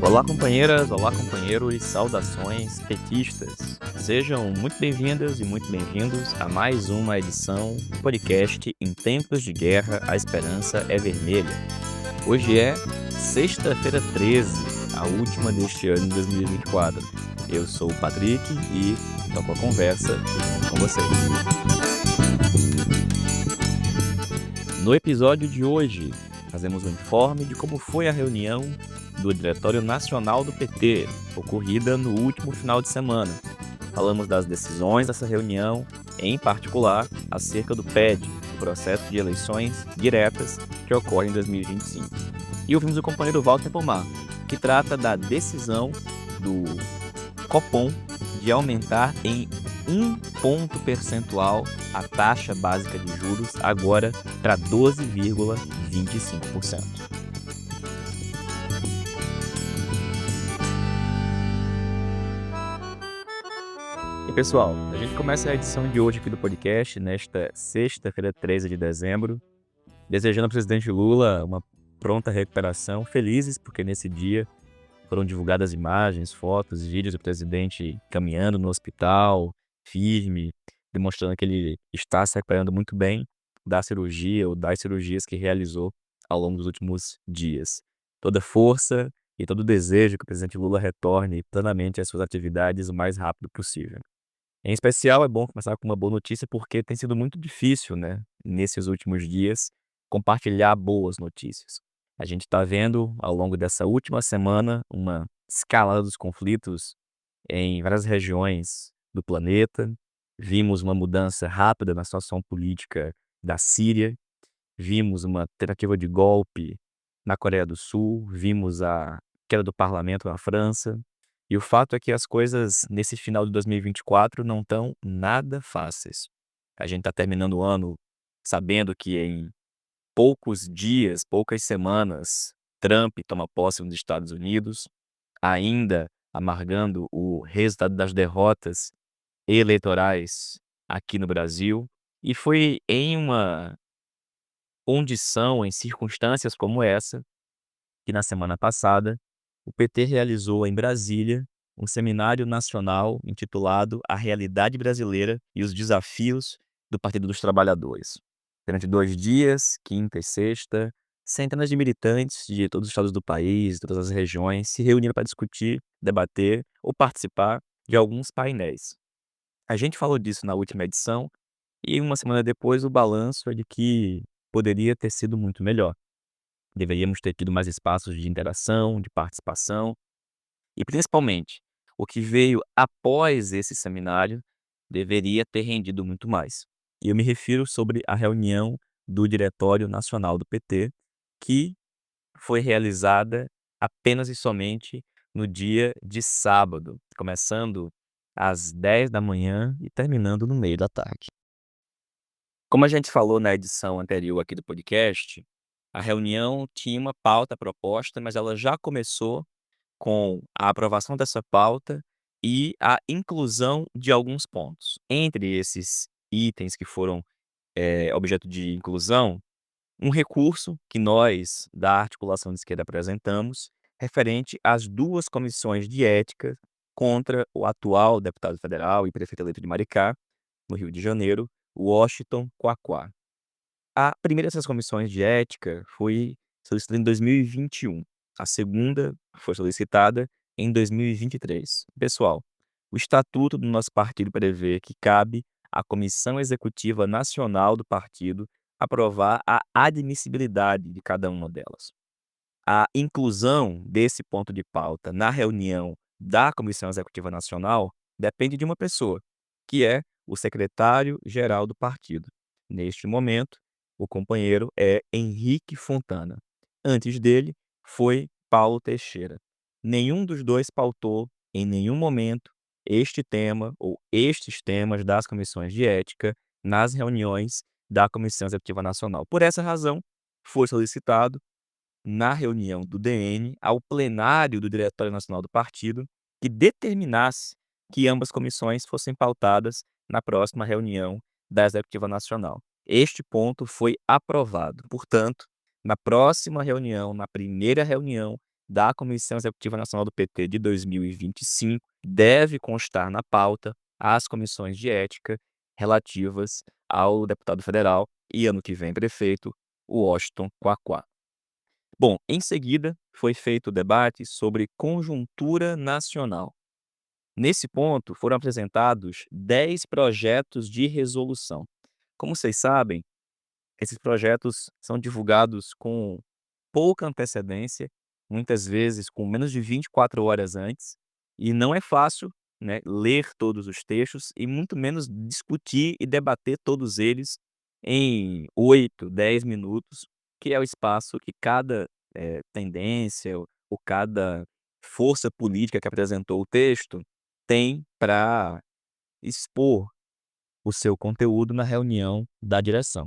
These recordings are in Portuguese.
Olá, companheiras, olá, companheiros, saudações petistas. Sejam muito bem-vindas e muito bem-vindos a mais uma edição do podcast Em Tempos de Guerra, a Esperança é Vermelha. Hoje é sexta-feira 13, a última deste ano de 2024. Eu sou o Patrick e toco a conversa junto com vocês. No episódio de hoje, fazemos um informe de como foi a reunião do Diretório Nacional do PT, ocorrida no último final de semana. Falamos das decisões dessa reunião, em particular, acerca do PED, o processo de eleições diretas que ocorre em 2025. E ouvimos o companheiro Walter Pomar, que trata da decisão do Copom de aumentar em 1 ponto percentual a taxa básica de juros, agora para 12,25%. E pessoal, a gente começa a edição de hoje aqui do podcast, nesta sexta-feira, 13 de dezembro, desejando ao presidente Lula uma pronta recuperação, felizes porque nesse dia foram divulgadas imagens, fotos, vídeos do presidente caminhando no hospital, firme, demonstrando que ele está se recuperando muito bem da cirurgia ou das cirurgias que realizou ao longo dos últimos dias. Toda força e todo desejo que o presidente Lula retorne plenamente às suas atividades o mais rápido possível. Em especial, é bom começar com uma boa notícia, porque tem sido muito difícil, né, nesses últimos dias, compartilhar boas notícias. A gente está vendo, ao longo dessa última semana, uma escalada dos conflitos em várias regiões do planeta. Vimos uma mudança rápida na situação política da Síria, vimos uma tentativa de golpe na Coreia do Sul, vimos a queda do parlamento na França. E o fato é que as coisas nesse final de 2024 não estão nada fáceis. A gente está terminando o ano sabendo que em poucos dias, poucas semanas, Trump toma posse nos Estados Unidos, ainda amargando o resultado das derrotas eleitorais aqui no Brasil. E foi em uma condição, em circunstâncias como essa, que na semana passada o PT realizou em Brasília um seminário nacional intitulado A Realidade Brasileira e os Desafios do Partido dos Trabalhadores. Durante 2 dias, quinta e sexta, centenas de militantes de todos os estados do país, todas as regiões, se reuniram para discutir, debater ou participar de alguns painéis. A gente falou disso na última edição e uma semana depois o balanço é de que poderia ter sido muito melhor. Deveríamos ter tido mais espaços de interação, de participação e, principalmente, o que veio após esse seminário deveria ter rendido muito mais. E eu me refiro sobre a reunião do Diretório Nacional do PT, que foi realizada apenas e somente no dia de sábado, começando às 10 da manhã e terminando no meio da tarde. Como a gente falou na edição anterior aqui do podcast, a reunião tinha uma pauta proposta, mas ela já começou com a aprovação dessa pauta e a inclusão de alguns pontos. Entre esses itens que foram, objeto de inclusão, um recurso que nós, da articulação de esquerda, apresentamos, referente às 2 comissões de ética contra o atual deputado federal e prefeito eleito de Maricá, no Rio de Janeiro, Washington Quaquá. A primeira dessas comissões de ética foi solicitada em 2021. A segunda foi solicitada em 2023. Pessoal, o estatuto do nosso partido prevê que cabe à Comissão Executiva Nacional do partido aprovar a admissibilidade de cada uma delas. A inclusão desse ponto de pauta na reunião da Comissão Executiva Nacional depende de uma pessoa, que é o secretário-geral do partido. Neste momento, o companheiro é Henrique Fontana. Antes dele, foi Paulo Teixeira. Nenhum dos dois pautou, em nenhum momento, este tema ou estes temas das comissões de ética nas reuniões da Comissão Executiva Nacional. Por essa razão, foi solicitado na reunião do DN ao plenário do Diretório Nacional do partido que determinasse que ambas comissões fossem pautadas na próxima reunião da Executiva Nacional. Este ponto foi aprovado. Portanto, na próxima reunião, na primeira reunião da Comissão Executiva Nacional do PT de 2025 deve constar na pauta as comissões de ética relativas ao deputado federal e, ano que vem, prefeito, Washington Quaquá. Bom, em seguida, foi feito o debate sobre conjuntura nacional. Nesse ponto, foram apresentados 10 projetos de resolução. Como vocês sabem, esses projetos são divulgados com pouca antecedência, muitas vezes com menos de 24 horas antes, e não é fácil, né, ler todos os textos e muito menos discutir e debater todos eles em 8, 10 minutos, que é o espaço que cada tendência ou cada força política que apresentou o texto tem para expor o seu conteúdo na reunião da direção.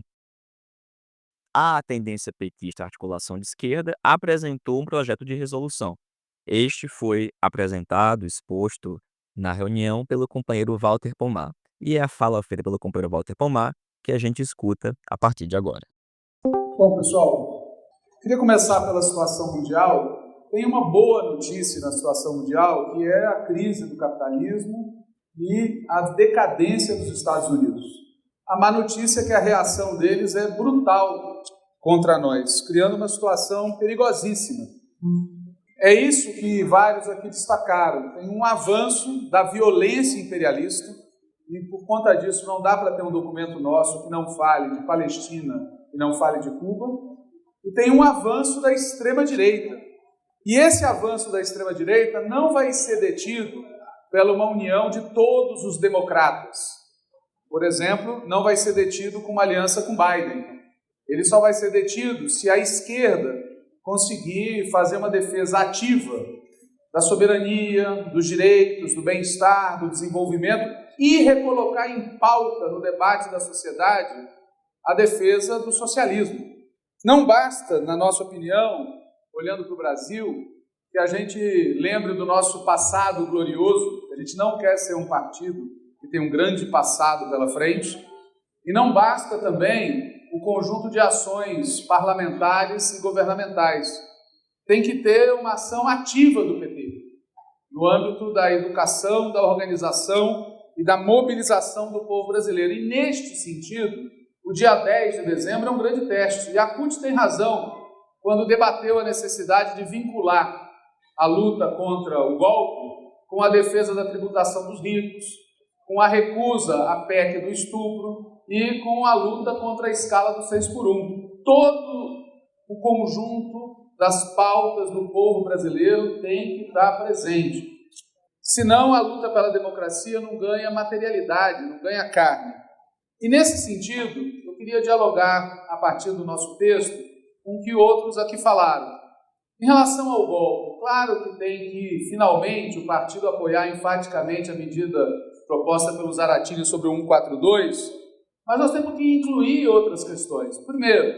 A tendência petista Articulação de Esquerda apresentou um projeto de resolução. Este foi apresentado, exposto na reunião pelo companheiro Walter Pomar. E é a fala feita pelo companheiro Walter Pomar que a gente escuta a partir de agora. Bom, pessoal, queria começar pela situação mundial. Tem uma boa notícia na situação mundial, que é a crise do capitalismo e a decadência dos Estados Unidos. A má notícia é que a reação deles é brutal contra nós, criando uma situação perigosíssima. É isso que vários aqui destacaram. Tem um avanço da violência imperialista e, por conta disso, não dá para ter um documento nosso que não fale de Palestina e não fale de Cuba. E tem um avanço da extrema-direita. E esse avanço da extrema-direita não vai ser detido pela uma união de todos os democratas. Por exemplo, não vai ser detido com uma aliança com Biden. Ele só vai ser detido se a esquerda conseguir fazer uma defesa ativa da soberania, dos direitos, do bem-estar, do desenvolvimento e recolocar em pauta no debate da sociedade a defesa do socialismo. Não basta, na nossa opinião, olhando para o Brasil, que a gente lembre do nosso passado glorioso. A gente não quer ser um partido que tem um grande passado pela frente. E não basta também o conjunto de ações parlamentares e governamentais. Tem que ter uma ação ativa do PT, no âmbito da educação, da organização e da mobilização do povo brasileiro. E, neste sentido, o dia 10 de dezembro é um grande teste. E a CUT tem razão quando debateu a necessidade de vincular a luta contra o golpe com a defesa da tributação dos ricos, com a recusa à PEC do estupro e com a luta contra a escala do 6x1. Todo o conjunto das pautas do povo brasileiro tem que estar presente. Senão, a luta pela democracia não ganha materialidade, não ganha carne. E, nesse sentido, eu queria dialogar, a partir do nosso texto, com o que outros aqui falaram. Em relação ao golpe, claro que tem que, finalmente, o partido apoiar enfaticamente a medida proposta pelo Zaratini sobre o 142, mas nós temos que incluir outras questões. Primeiro,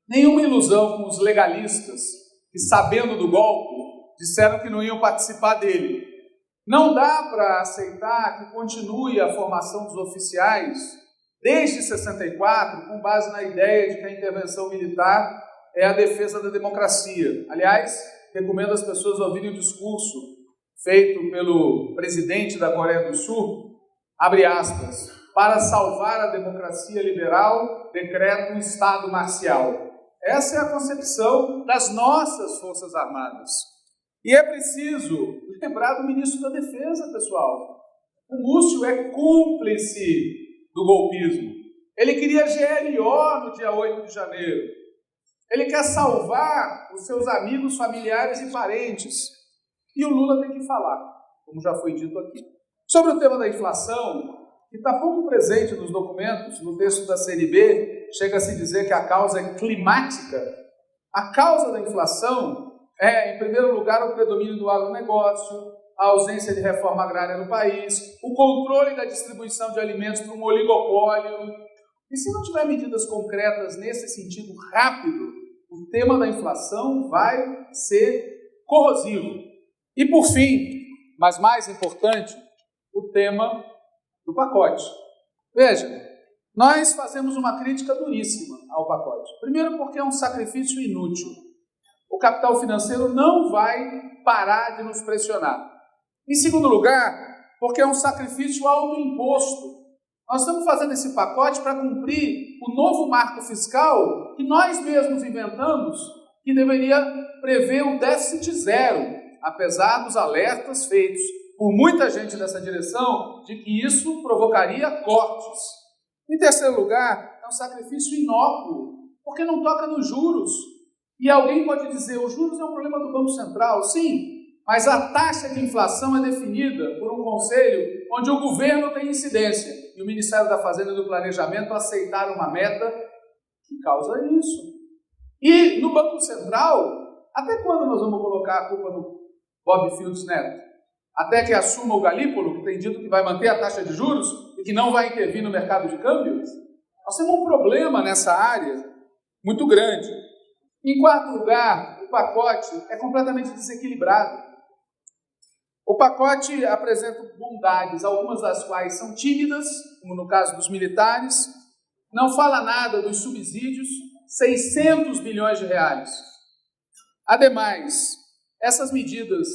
nenhuma ilusão com os legalistas que, sabendo do golpe, disseram que não iam participar dele. Não dá para aceitar que continue a formação dos oficiais desde 64, com base na ideia de que a intervenção militar é a defesa da democracia. Aliás, recomendo às pessoas ouvirem o discurso feito pelo presidente da Coreia do Sul, abre aspas, para salvar a democracia liberal, decreta um Estado marcial. Essa é a concepção das nossas Forças Armadas. E é preciso lembrar do ministro da Defesa, pessoal. O Múcio é cúmplice do golpismo. Ele queria GLO no dia 8 de janeiro. Ele quer salvar os seus amigos, familiares e parentes. E o Lula tem que falar, como já foi dito aqui. Sobre o tema da inflação, que está pouco presente nos documentos, no texto da CNB, chega a se dizer que a causa é climática. A causa da inflação é, em primeiro lugar, o predomínio do agronegócio, a ausência de reforma agrária no país, o controle da distribuição de alimentos para um oligopólio. E se não tiver medidas concretas nesse sentido rápido, o tema da inflação vai ser corrosivo. E, por fim, mas mais importante, o tema do pacote. Veja, nós fazemos uma crítica duríssima ao pacote. Primeiro porque é um sacrifício inútil. o capital financeiro não vai parar de nos pressionar. Em segundo lugar, porque é um sacrifício autoimposto. Nós estamos fazendo esse pacote para cumprir o novo marco fiscal que nós mesmos inventamos, que deveria prever um déficit zero, apesar dos alertas feitos por muita gente nessa direção de que isso provocaria cortes. Em terceiro lugar, é um sacrifício inócuo, porque não toca nos juros. E alguém pode dizer, os juros é um problema do Banco Central. Sim, mas a taxa de inflação é definida por um conselho onde o governo tem incidência e o Ministério da Fazenda e do Planejamento aceitaram uma meta que causa isso. E no Banco Central, até quando nós vamos colocar a culpa no Bob Fields Neto? Até que assuma o Galípolo, que tem dito que vai manter a taxa de juros e que não vai intervir no mercado de câmbios? Nós temos um problema nessa área muito grande. Em quarto lugar, o pacote é completamente desequilibrado. O pacote apresenta bondades, algumas das quais são tímidas, como no caso dos militares, não fala nada dos subsídios, 600 bilhões de reais. Ademais, essas medidas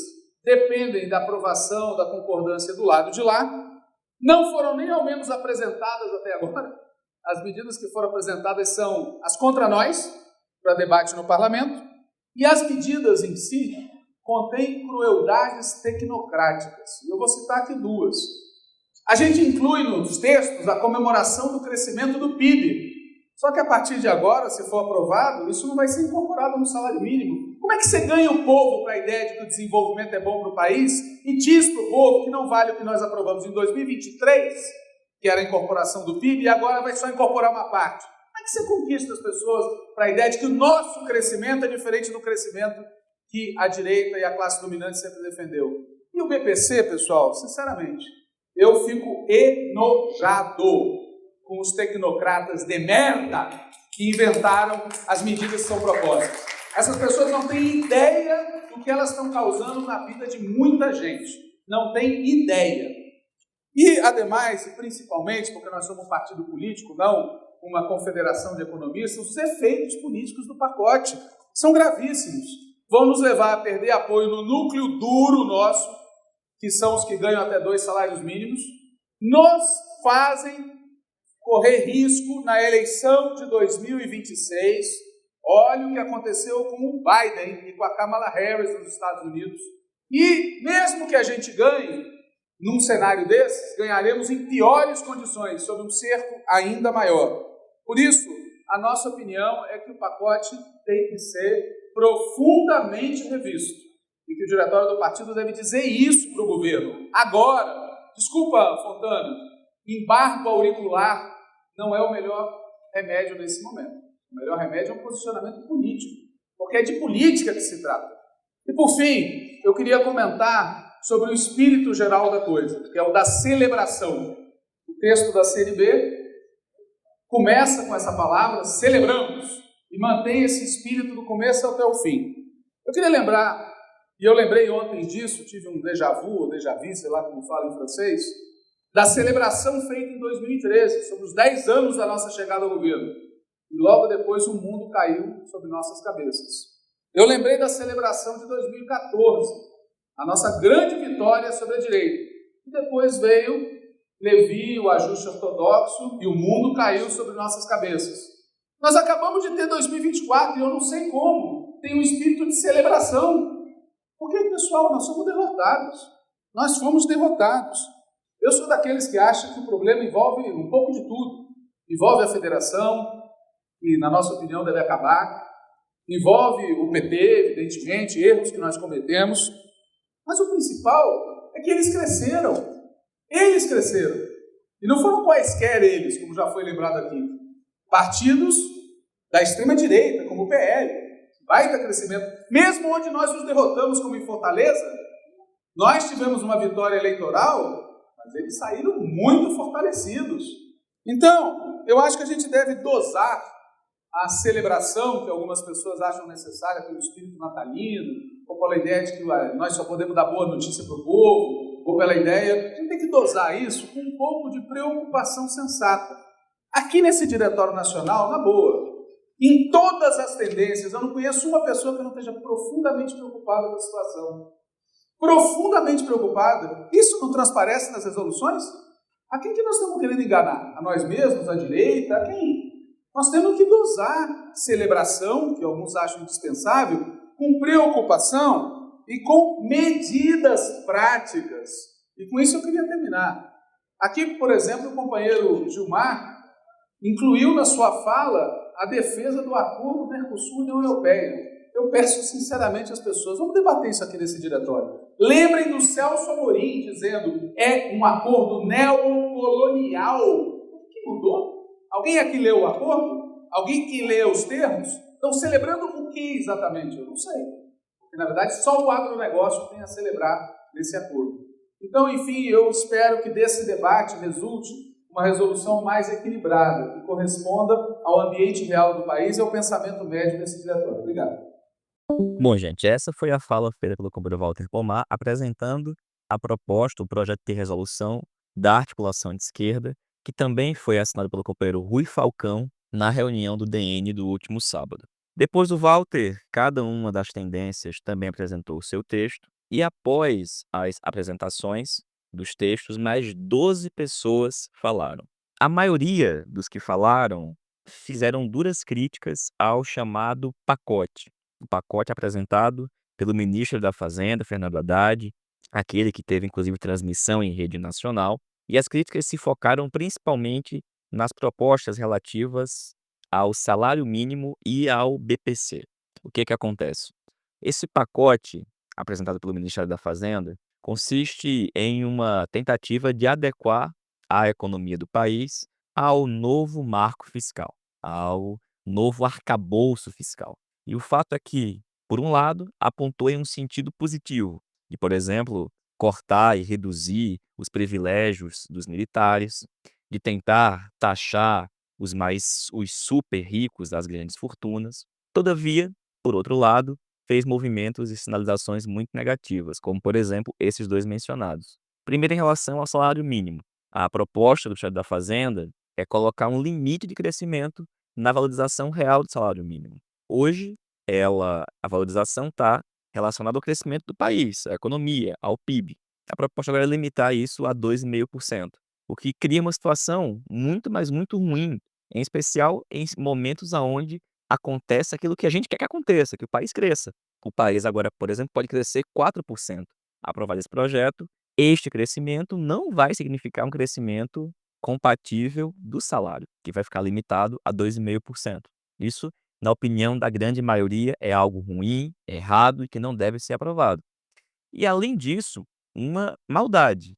dependem da aprovação, da concordância do lado de lá, não foram nem ao menos apresentadas até agora. As medidas que foram apresentadas são as contra nós, para debate no parlamento, e as medidas em si contêm crueldades tecnocráticas. Eu vou citar aqui duas. A gente inclui nos textos a comemoração do crescimento do PIB, só que a partir de agora, se for aprovado, isso não vai ser incorporado no salário mínimo. Como é que você ganha o povo para a ideia de que o desenvolvimento é bom para o país e diz para o povo que não vale o que nós aprovamos em 2023, que era a incorporação do PIB, e agora vai só incorporar uma parte? Como é que você conquista as pessoas para a ideia de que o nosso crescimento é diferente do crescimento que a direita e a classe dominante sempre defendeu? E o BPC, pessoal, sinceramente, eu fico enojado com os tecnocratas de merda que inventaram as medidas que são propostas. Essas pessoas não têm ideia do que elas estão causando na vida de muita gente. Não têm ideia. E, ademais, e principalmente, porque nós somos um partido político, não uma confederação de economistas, os efeitos políticos do pacote são gravíssimos. Vão nos levar a perder apoio no núcleo duro nosso, que são os que ganham até 2 salários mínimos, nos fazem correr risco na eleição de 2026. Olha o que aconteceu com o Biden e com a Kamala Harris nos Estados Unidos. E mesmo que a gente ganhe, num cenário desses, ganharemos em piores condições, sob um cerco ainda maior. Por isso, a nossa opinião é que o pacote tem que ser profundamente revisto e que o diretório do partido deve dizer isso para o governo. Agora, desculpa, Fontana, embargo auricular não é o melhor remédio nesse momento. O melhor remédio é um posicionamento político, porque é de política que se trata. E, por fim, eu queria comentar sobre o espírito geral da coisa, que é o da celebração. O texto da CNB começa com essa palavra, celebramos, e mantém esse espírito do começo até o fim. Eu queria lembrar, e eu lembrei ontem disso, tive um déjà vu, ou déjà vu, sei lá como fala em francês, da celebração feita em 2013, sobre os 10 anos da nossa chegada ao governo. E logo depois o mundo caiu sobre nossas cabeças. Eu lembrei da celebração de 2014, a nossa grande vitória sobre a direita. E depois veio Levi, o ajuste ortodoxo, e o mundo caiu sobre nossas cabeças. Nós acabamos de ter 2024 e eu não sei como. Tem um espírito de celebração. Porque, pessoal, nós somos derrotados. Nós fomos derrotados. Eu sou daqueles que acham que o problema envolve um pouco de tudo. Envolve a federação, que, na nossa opinião, deve acabar. Envolve o PT, evidentemente, erros que nós cometemos. Mas o principal é que eles cresceram. Eles cresceram. E não foram quaisquer eles, como já foi lembrado aqui. Partidos da extrema-direita, como o PL. Baita crescimento. Mesmo onde nós nos derrotamos, como em Fortaleza, nós tivemos uma vitória eleitoral, mas eles saíram muito fortalecidos. Então, eu acho que a gente deve dosar a celebração que algumas pessoas acham necessária pelo espírito natalino, ou pela ideia de que nós só podemos dar boa notícia para o povo, ou pela ideia... A gente tem que dosar isso com um pouco de preocupação sensata. Aqui nesse Diretório Nacional, na boa, Em todas as tendências, eu não conheço uma pessoa que não esteja profundamente preocupada com a situação. Profundamente preocupada. Isso não transparece nas resoluções? A quem que nós estamos querendo enganar? A nós mesmos, a direita? A quem? Nós temos que dosar celebração, que alguns acham indispensável, com preocupação e com medidas práticas. E com isso eu queria terminar. Aqui, por exemplo, o companheiro Gilmar incluiu na sua fala a defesa do acordo Mercosul-União Europeia. Eu peço sinceramente às pessoas, vamos debater isso aqui nesse diretório. Lembrem do Celso Amorim dizendo, é um acordo neocolonial. O que mudou? Alguém aqui leu o acordo? Alguém que leu os termos? Estão celebrando o que exatamente? Eu não sei. Porque, na verdade, só o agronegócio tem a celebrar nesse acordo. Então, enfim, eu espero que desse debate resulte uma resolução mais equilibrada, que corresponda ao ambiente real do país e ao pensamento médio desse diretório. Obrigado. Bom, gente, essa foi a fala feita pelo companheiro Walter Pomar, apresentando a proposta, o projeto de resolução da articulação de esquerda, que também foi assinado pelo companheiro Rui Falcão na reunião do DN do último sábado. Depois do Walter, cada uma das tendências também apresentou o seu texto, e após as apresentações dos textos, mais 12 pessoas falaram. A maioria dos que falaram fizeram duras críticas ao chamado pacote. O pacote apresentado pelo ministro da Fazenda, Fernando Haddad, aquele que teve inclusive transmissão em rede nacional, e as críticas se focaram principalmente nas propostas relativas ao salário mínimo e ao BPC. O que acontece? Esse pacote, apresentado pelo Ministério da Fazenda, consiste em uma tentativa de adequar a economia do país ao novo marco fiscal, ao novo arcabouço fiscal. E o fato é que, por um lado, apontou em um sentido positivo, de, por exemplo, cortar e reduzir os privilégios dos militares, de tentar taxar os super ricos das grandes fortunas. Todavia, por outro lado, fez movimentos e sinalizações muito negativas, como, por exemplo, esses dois mencionados. Primeiro, em relação ao salário mínimo. A proposta do Ministério da Fazenda é colocar um limite de crescimento na valorização real do salário mínimo. Hoje, a valorização está relacionada ao crescimento do país, à economia, ao PIB. A proposta agora é limitar isso a 2,5%, o que cria uma situação muito, mas muito ruim, em especial em momentos onde acontece aquilo que a gente quer que aconteça, que o país cresça. O país agora, por exemplo, pode crescer 4%. Aprovado esse projeto, este crescimento não vai significar um crescimento compatível do salário, que vai ficar limitado a 2,5%. Isso, na opinião da grande maioria, é algo ruim, errado e que não deve ser aprovado. E, além disso, uma maldade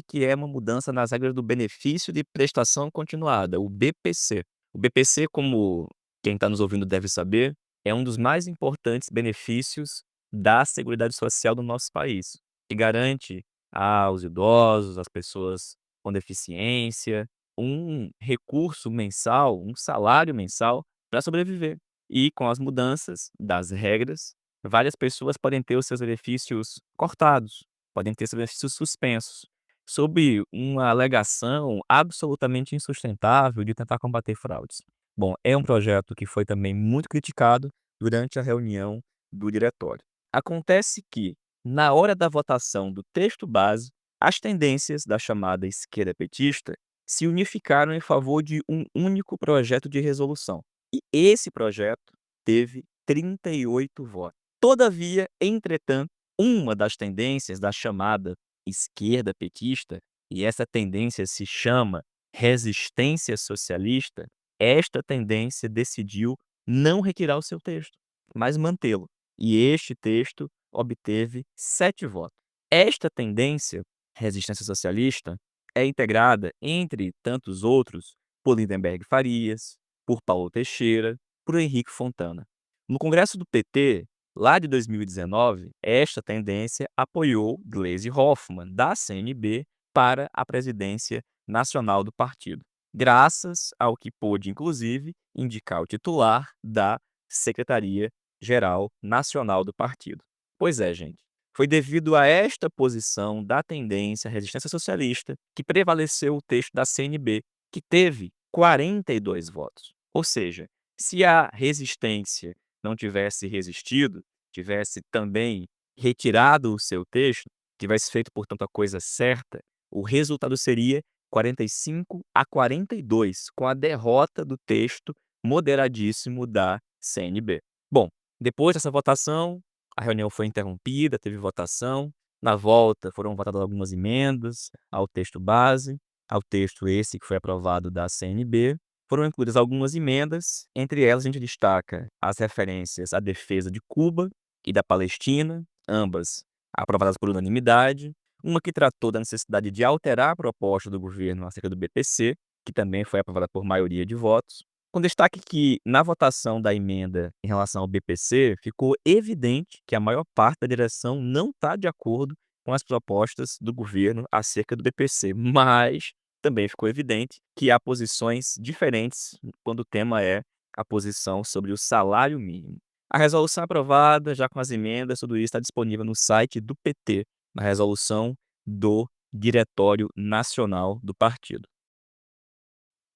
que é uma mudança nas regras do benefício de prestação continuada, o BPC. O BPC, como quem está nos ouvindo deve saber, é um dos mais importantes benefícios da Seguridade Social do nosso país, que garante aos idosos, às pessoas com deficiência, um recurso mensal, um salário mensal para sobreviver. E com as mudanças das regras, várias pessoas podem ter os seus benefícios cortados, podem ter seus benefícios suspensos, sob uma alegação absolutamente insustentável de tentar combater fraudes. Bom, é um projeto que foi também muito criticado durante a reunião do diretório. Acontece que, na hora da votação do texto base, as tendências da chamada esquerda petista se unificaram em favor de um único projeto de resolução. E esse projeto teve 38 votos. Todavia, entretanto, uma das tendências da chamada esquerda petista, e essa tendência se chama resistência socialista, esta tendência decidiu não retirar o seu texto, mas mantê-lo. E este texto obteve 7 votos. Esta tendência, resistência socialista, é integrada, entre tantos outros, por Lindenberg Farias, por Paulo Teixeira, por Henrique Fontana. No Congresso do PT, lá de 2019, esta tendência apoiou Gleisi Hoffmann, da CNB, para a presidência nacional do partido, graças ao que pôde, inclusive, indicar o titular da Secretaria-Geral Nacional do partido. Pois é, gente, foi devido a esta posição da tendência resistência socialista que prevaleceu o texto da CNB, que teve 42 votos. Ou seja, Se a resistência não tivesse resistido, tivesse também retirado o seu texto, tivesse feito, portanto, a coisa certa, o resultado seria 45-42, com a derrota do texto moderadíssimo da CNB. Bom, depois dessa votação, a reunião foi interrompida, teve votação. Na volta, foram votadas algumas emendas ao texto base, ao texto esse que foi aprovado da CNB. Foram incluídas algumas emendas, entre elas a gente destaca as referências à defesa de Cuba e da Palestina, ambas aprovadas por unanimidade. Uma que tratou da necessidade de alterar a proposta do governo acerca do BPC, que também foi aprovada por maioria de votos. Com destaque que, na votação da emenda em relação ao BPC, ficou evidente que a maior parte da direção não está de acordo com as propostas do governo acerca do BPC, mas também ficou evidente que há posições diferentes quando o tema é a posição sobre o salário mínimo. A resolução aprovada, já com as emendas, tudo isso está disponível no site do PT, na resolução do Diretório Nacional do partido.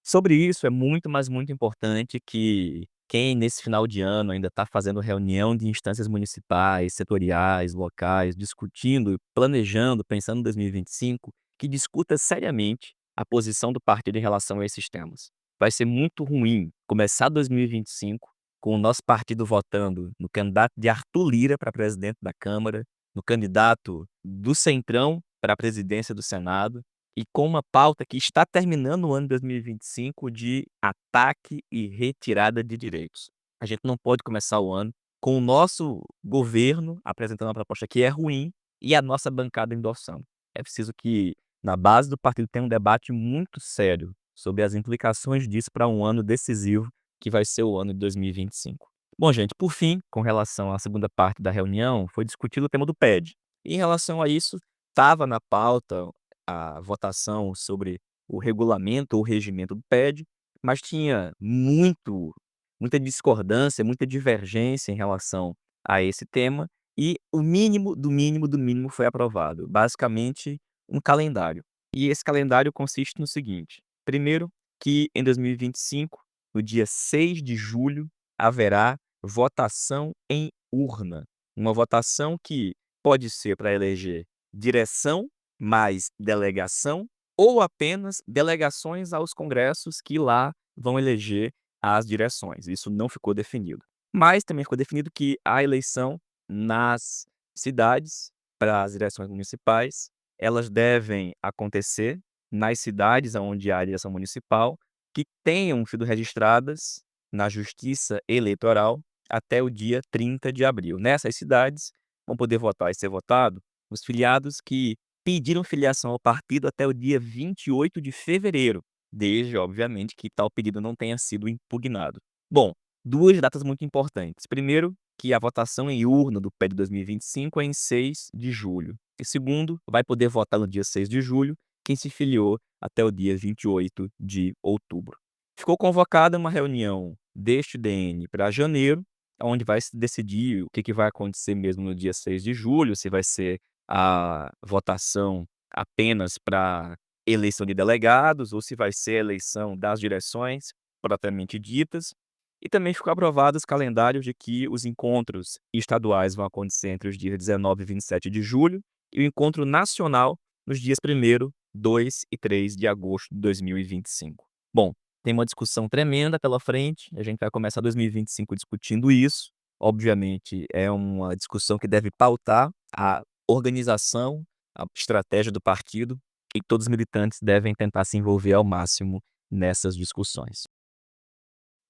Sobre isso, é muito, mas muito importante que quem nesse final de ano ainda está fazendo reunião de instâncias municipais, setoriais, locais, discutindo, planejando, pensando em 2025, que discuta seriamente a posição do partido em relação a esses temas. Vai ser muito ruim começar 2025 com o nosso partido votando no candidato de Arthur Lira para presidente da Câmara, no candidato do Centrão para a presidência do Senado, e com uma pauta que está terminando o ano de 2025 de ataque e retirada de direitos. A gente não pode começar o ano com o nosso governo apresentando uma proposta que é ruim e a nossa bancada endossando. É preciso que, na base do partido, tenha um debate muito sério sobre as implicações disso para um ano decisivo, que vai ser o ano de 2025. Bom, gente, por fim, com relação à segunda parte da reunião, foi discutido o tema do PED. E em relação a isso, estava na pauta a votação sobre o regulamento ou regimento do PED, mas tinha muita discordância, muita divergência em relação a esse tema, e o mínimo do mínimo do mínimo foi aprovado, basicamente um calendário. E esse calendário consiste no seguinte: primeiro, que em 2025, no dia 6 de julho, haverá votação em urna, uma votação que pode ser para eleger direção mais delegação ou apenas delegações aos congressos que lá vão eleger as direções. Isso não ficou definido. Mas também ficou definido que a eleição nas cidades para as direções municipais, elas devem acontecer nas cidades onde há a direção municipal que tenham sido registradas na Justiça Eleitoral até o dia 30 de abril. Nessas cidades vão poder votar e ser votado os filiados que pediram filiação ao partido até o dia 28 de fevereiro, desde, obviamente, que tal pedido não tenha sido impugnado. Bom, duas datas muito importantes. Primeiro, que a votação em urna do PED 2025 é em 6 de julho. E segundo, vai poder votar no dia 6 de julho quem se filiou até o dia 28 de outubro. Ficou convocada uma reunião deste DN para janeiro, onde vai se decidir o que vai acontecer mesmo no dia 6 de julho, se vai ser a votação apenas para eleição de delegados ou se vai ser a eleição das direções propriamente ditas. E também ficou aprovado os calendários de que os encontros estaduais vão acontecer entre os dias 19 e 27 de julho e o encontro nacional nos dias 1º, 2 e 3 de agosto de 2025. Bom, tem uma discussão tremenda pela frente, a gente vai começar 2025 discutindo isso. Obviamente, é uma discussão que deve pautar a organização, a estratégia do partido, e todos os militantes devem tentar se envolver ao máximo nessas discussões.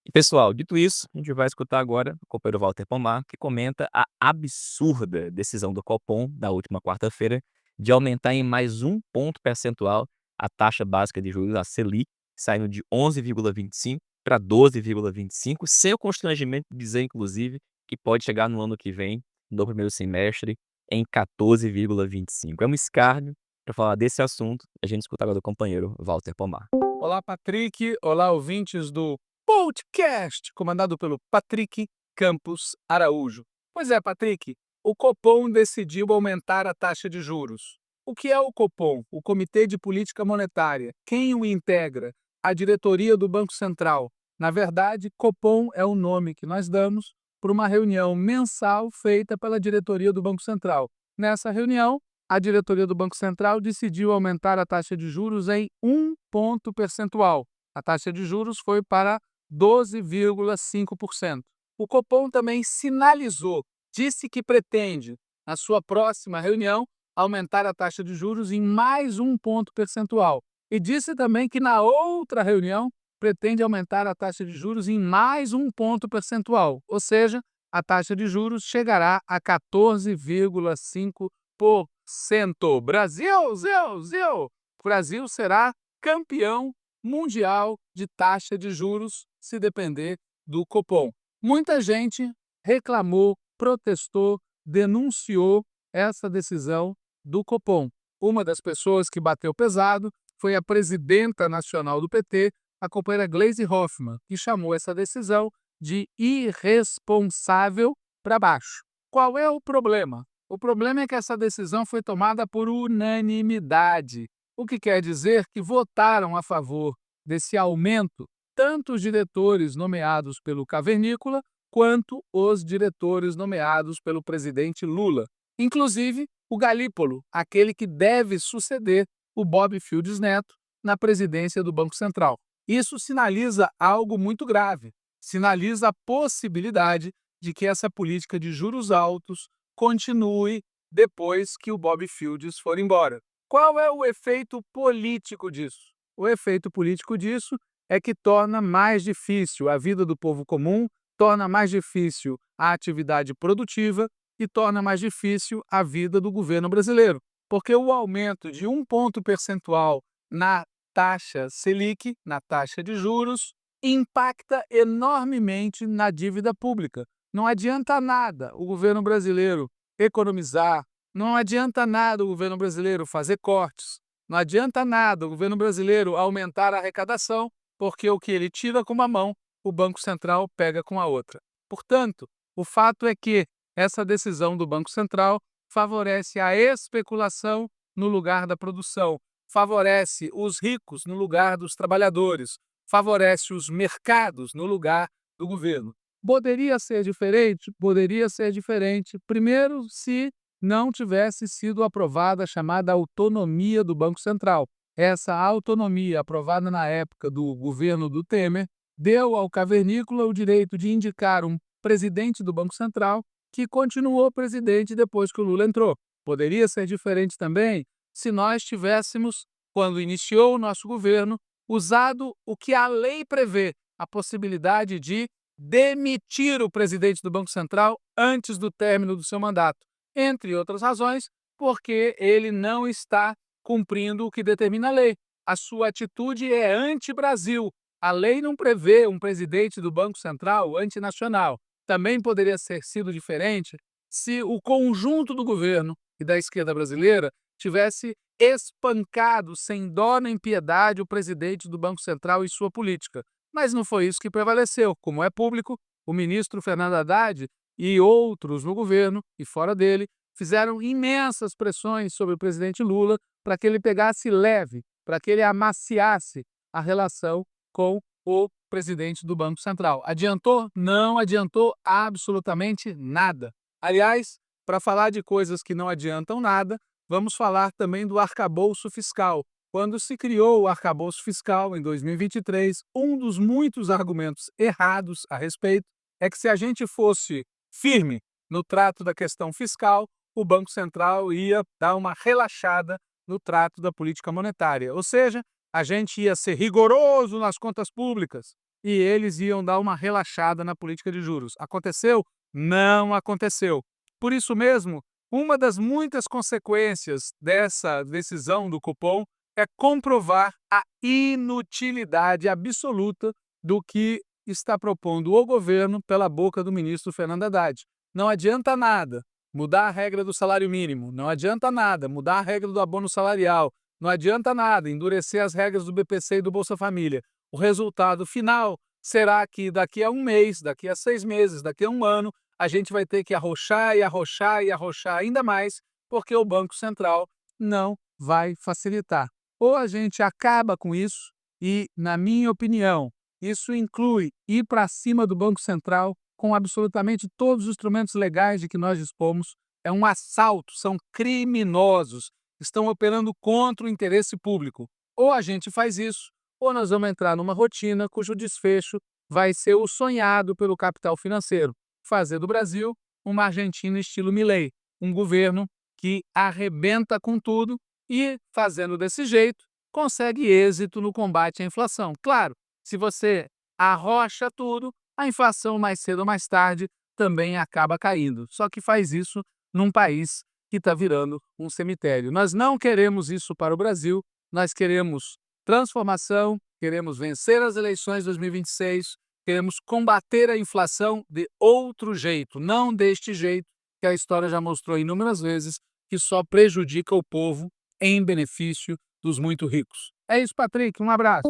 E pessoal, dito isso, a gente vai escutar agora o companheiro Walter Pomar, que comenta a absurda decisão do Copom, da última quarta-feira, de aumentar em mais 1 ponto percentual a taxa básica de juros, a Selic, saindo de 11,25 para 12,25, sem o constrangimento de dizer, inclusive, que pode chegar no ano que vem, no primeiro semestre, em 14,25. É um escárnio. Para falar desse assunto, a gente escuta agora do companheiro Walter Pomar. Olá, Patrick. Olá, ouvintes do podcast, comandado pelo Patrick Campos Araújo. Pois é, Patrick, o Copom decidiu aumentar a taxa de juros. O que é o Copom? O Comitê de Política Monetária. Quem o integra? A diretoria do Banco Central. Na verdade, Copom é o nome que nós damos para uma reunião mensal feita pela diretoria do Banco Central. Nessa reunião, a diretoria do Banco Central decidiu aumentar a taxa de juros em 1 ponto percentual. A taxa de juros foi para 12,5%. O Copom também sinalizou, disse que pretende, na sua próxima reunião, aumentar a taxa de juros em mais 1 ponto percentual. E disse também que na outra reunião pretende aumentar a taxa de juros em mais 1 ponto percentual, ou seja, a taxa de juros chegará a 14,5%. Brasil, Zeu, Zeu! O Brasil será campeão mundial de taxa de juros se depender do Copom. Muita gente reclamou, protestou, denunciou essa decisão do Copom. Uma das pessoas que bateu pesado foi a presidenta nacional do PT, a companheira Gleisi Hoffmann, que chamou essa decisão de irresponsável para baixo. Qual é o problema? O problema é que essa decisão foi tomada por unanimidade, o que quer dizer que votaram a favor desse aumento tanto os diretores nomeados pelo Cavernícola quanto os diretores nomeados pelo presidente Lula, inclusive o Galípolo, aquele que deve suceder o Bob Fields Neto na presidência do Banco Central. Isso sinaliza algo muito grave, sinaliza a possibilidade de que essa política de juros altos continue depois que o Bob Fields for embora. Qual é o efeito político disso? O efeito político disso é que torna mais difícil a vida do povo comum, torna mais difícil a atividade produtiva e torna mais difícil a vida do governo brasileiro, porque o aumento de 1 ponto percentual na taxa Selic, na taxa de juros, impacta enormemente na dívida pública. Não adianta nada o governo brasileiro economizar, não adianta nada o governo brasileiro fazer cortes, não adianta nada o governo brasileiro aumentar a arrecadação, porque o que ele tira com uma mão, o Banco Central pega com a outra. Portanto, o fato é que essa decisão do Banco Central favorece a especulação no lugar da produção, favorece os ricos no lugar dos trabalhadores, favorece os mercados no lugar do governo. Poderia ser diferente? Poderia ser diferente. Primeiro, se não tivesse sido aprovada a chamada autonomia do Banco Central. Essa autonomia, aprovada na época do governo do Temer, deu ao Cavernícola o direito de indicar um presidente do Banco Central que continuou presidente depois que o Lula entrou. Poderia ser diferente também se nós tivéssemos, quando iniciou o nosso governo, usado o que a lei prevê, a possibilidade de demitir o presidente do Banco Central antes do término do seu mandato, entre outras razões, porque ele não está cumprindo o que determina a lei. A sua atitude é anti-Brasil. A lei não prevê um presidente do Banco Central antinacional. Também poderia ter sido diferente se o conjunto do governo e da esquerda brasileira tivesse espancado sem dó nem piedade o presidente do Banco Central e sua política. Mas não foi isso que prevaleceu. Como é público, o ministro Fernando Haddad e outros no governo e fora dele fizeram imensas pressões sobre o presidente Lula para que ele pegasse leve, para que ele amaciasse a relação com o presidente do Banco Central. Adiantou? Não adiantou absolutamente nada. Aliás, para falar de coisas que não adiantam nada, vamos falar também do arcabouço fiscal. Quando se criou o arcabouço fiscal em 2023, um dos muitos argumentos errados a respeito é que se a gente fosse firme no trato da questão fiscal, o Banco Central ia dar uma relaxada no trato da política monetária. Ou seja, a gente ia ser rigoroso nas contas públicas e eles iam dar uma relaxada na política de juros. Aconteceu? Não aconteceu. Por isso mesmo, uma das muitas consequências dessa decisão do Copom é comprovar a inutilidade absoluta do que está propondo o governo pela boca do ministro Fernando Haddad. Não adianta nada mudar a regra do salário mínimo, não adianta nada mudar a regra do abono salarial, não adianta nada endurecer as regras do BPC e do Bolsa Família. O resultado final será que daqui a um mês, daqui a 6 meses, daqui a um ano, a gente vai ter que arrochar e arrochar e arrochar ainda mais, porque o Banco Central não vai facilitar. Ou a gente acaba com isso e, na minha opinião, Isso inclui ir para cima do Banco Central com absolutamente todos os instrumentos legais de que nós dispomos. É um assalto, são criminosos, estão operando contra o interesse público. Ou a gente faz isso, ou nós vamos entrar numa rotina cujo desfecho vai ser o sonhado pelo capital financeiro, fazer do Brasil uma Argentina estilo Milei, um governo que arrebenta com tudo e, fazendo desse jeito, consegue êxito no combate à inflação. Claro, se você arrocha tudo, a inflação mais cedo ou mais tarde também acaba caindo. Só que faz isso num país que está virando um cemitério. Nós não queremos isso para o Brasil, nós queremos transformação, queremos vencer as eleições de 2026, queremos combater a inflação de outro jeito, não deste jeito que a história já mostrou inúmeras vezes, que só prejudica o povo em benefício dos muito ricos. É isso, Patrick. Um abraço.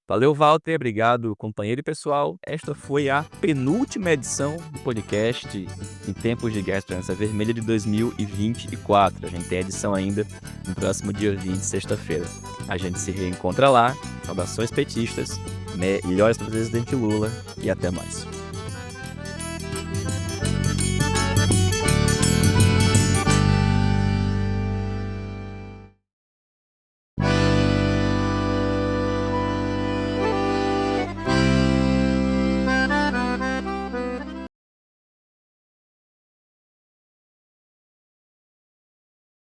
Valeu, Walter. Obrigado, companheiro e pessoal. Esta foi a penúltima edição do podcast em tempos de Guerra Esperança Vermelha de 2024. A gente tem edição ainda no próximo dia 20, sexta-feira. A gente se reencontra lá. Saudações petistas, melhores para o presidente Lula e até mais.